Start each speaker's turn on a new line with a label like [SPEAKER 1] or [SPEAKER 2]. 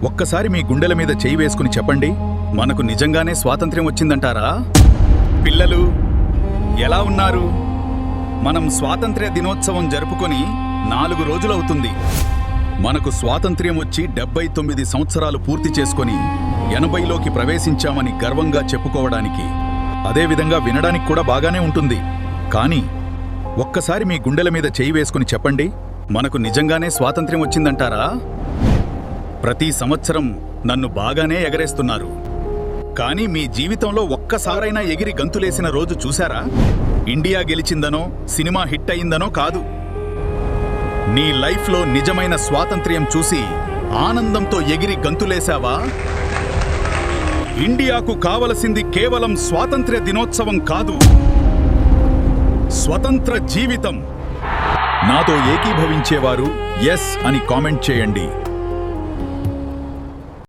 [SPEAKER 1] ఒక్కసారి మీ గుండెల మీద చేయి వేసుకుని చెప్పండి, మనకు నిజంగానే స్వాతంత్ర్యం వచ్చిందంటారా? పిల్లలు ఎలా ఉన్నారు? మనం స్వాతంత్ర్య దినోత్సవం జరుపుకొని 4 రోజులవుతుంది. మనకు స్వాతంత్ర్యం వచ్చి 79 సంవత్సరాలు పూర్తి చేసుకొని 80లోకి ప్రవేశించామని గర్వంగా చెప్పుకోవడానికి. అదేవిధంగా వినడానికి కూడా బాగానే ఉంటుంది. కానీ ఒక్కసారి మీ గుండెల మీద చేయి వేసుకుని చెప్పండి, మనకు నిజంగానే స్వాతంత్ర్యం వచ్చిందంటారా? ప్రతి సంవత్సరం నన్ను బాగానే ఎగరేస్తున్నారు. కానీ మీ జీవితంలో ఒక్కసారైనా ఎగిరి గంతులేసిన రోజు చూశారా? ఇండియా గెలిచిందనో, సినిమా హిట్ అయిందనో కాదు. నీ లైఫ్లో నిజమైన స్వాతంత్ర్యం చూసి ఆనందంతో ఎగిరి గంతులేశావా? ఇండియాకు కావలసింది కేవలం స్వాతంత్ర్య దినోత్సవం కాదు, స్వతంత్ర జీవితం. నాతో ఏకీభవించేవారు ఎస్ అని కామెంట్ చేయండి.